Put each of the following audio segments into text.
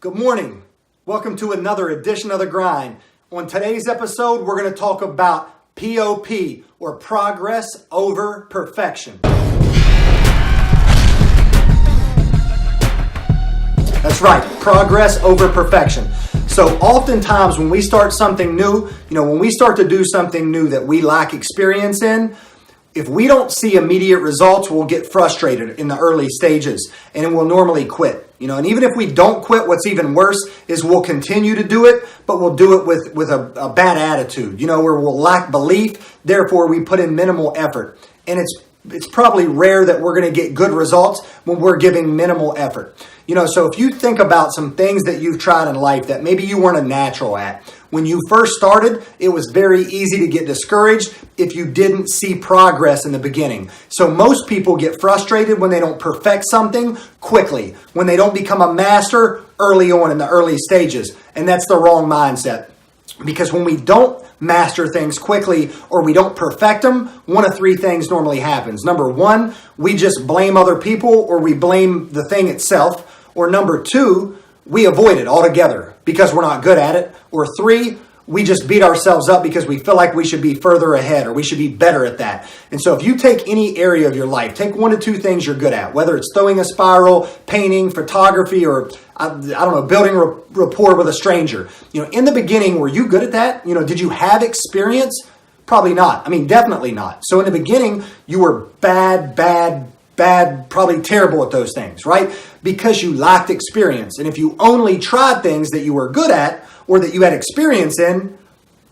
Good morning. Welcome to another edition of The Grind. On today's episode, we're going to talk about POP, or progress over perfection. That's right, progress over perfection. So oftentimes when we start something new, when we start to do something new that we lack experience in, if we don't see immediate results, we'll get frustrated in the early stages and we'll normally quit. And even if we don't quit, what's even worse is we'll continue to do it, but we'll do it with a bad attitude, where we'll lack belief. Therefore, we put in minimal effort. And it's probably rare that we're going to get good results when we're giving minimal effort. So if you think about some things that you've tried in life that maybe you weren't a natural at, when you first started, it was very easy to get discouraged if you didn't see progress in the beginning. So most people get frustrated when they don't perfect something quickly, when they don't become a master early on in the early stages. And that's the wrong mindset. Because when we don't master things quickly or we don't perfect them, one of three things normally happens. Number one, we just blame other people or we blame the thing itself. Or number two, we avoid it altogether because we're not good at it. Or three, we just beat ourselves up because we feel like we should be further ahead or we should be better at that. And so if you take any area of your life, take one of two things you're good at, whether it's throwing a spiral, painting, photography, or building rapport with a stranger. In the beginning, were you good at that? Did you have experience? Probably not. Definitely not. So in the beginning, you were bad, probably terrible at those things, right? Because you lacked experience. And if you only tried things that you were good at or that you had experience in,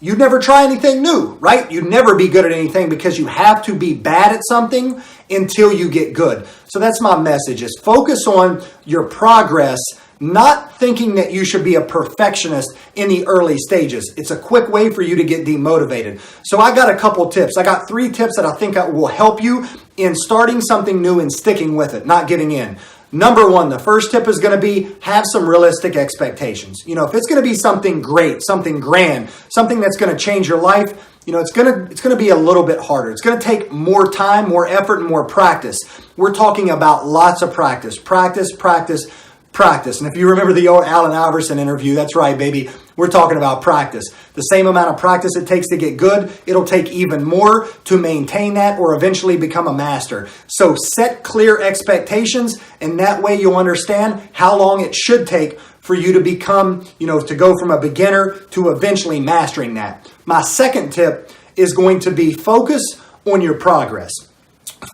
you'd never try anything new, right? You'd never be good at anything because you have to be bad at something until you get good. So that's my message, is focus on your progress, not thinking that you should be a perfectionist in the early stages. It's a quick way for you to get demotivated. So I got a couple tips. I got 3 tips that I think will help you in starting something new and sticking with it, not giving in. Number 1, the first tip is going to be have some realistic expectations. If it's going to be something great, something grand, something that's going to change your life, it's going to be a little bit harder. It's going to take more time, more effort, and more practice. We're talking about lots of practice. And if you remember the old Allen Iverson interview, that's right, baby. We're talking about practice. The same amount of practice it takes to get good, it'll take even more to maintain that or eventually become a master. So set clear expectations, and that way you'll understand how long it should take for you to become, to go from a beginner to eventually mastering that. My second tip is going to be focus on your progress.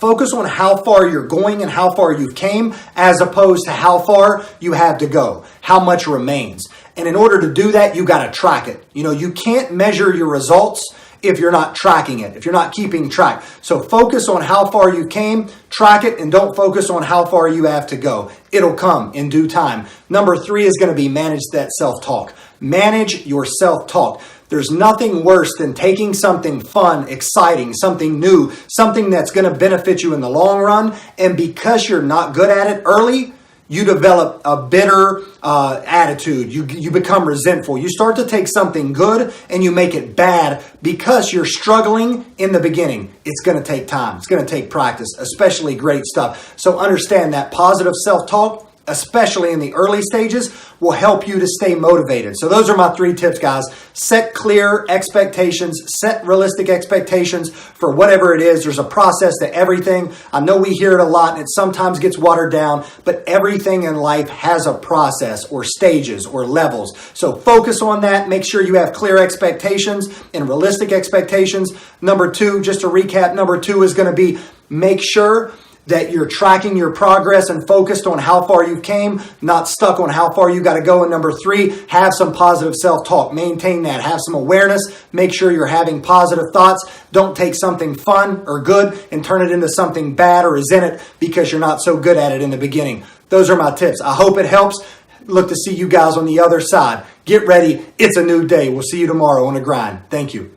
Focus on how far you're going and how far you've came, as opposed to how far you have to go, how much remains. And in order to do that, you got to track it. You can't measure your results if you're not tracking it, if you're not keeping track. So focus on how far you came, track it, and don't focus on how far you have to go. It'll come in due time. Number 3 is going to be manage that self-talk. Manage your self-talk. There's nothing worse than taking something fun, exciting, something new, something that's going to benefit you in the long run. And because you're not good at it early, you develop a bitter attitude. You become resentful. You start to take something good and you make it bad because you're struggling in the beginning. It's going to take time. It's going to take practice, especially great stuff. So understand that positive self-talk, especially in the early stages, will help you to stay motivated. So those are my 3 tips, guys. Set clear expectations, set realistic expectations for whatever it is. There's a process to everything. I know we hear it a lot and it sometimes gets watered down, but everything in life has a process or stages or levels. So focus on that. Make sure you have clear expectations and realistic expectations. Number 2, just to recap, number 2 is going to be make sure that you're tracking your progress and focused on how far you came, not stuck on how far you got to go. And number 3, have some positive self-talk. Maintain that. Have some awareness. Make sure you're having positive thoughts. Don't take something fun or good and turn it into something bad or resent it because you're not so good at it in the beginning. Those are my tips. I hope it helps. Look to see you guys on the other side. Get ready. It's a new day. We'll see you tomorrow on The Grind. Thank you.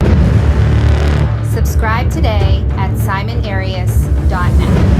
Subscribe today at simonarias.net.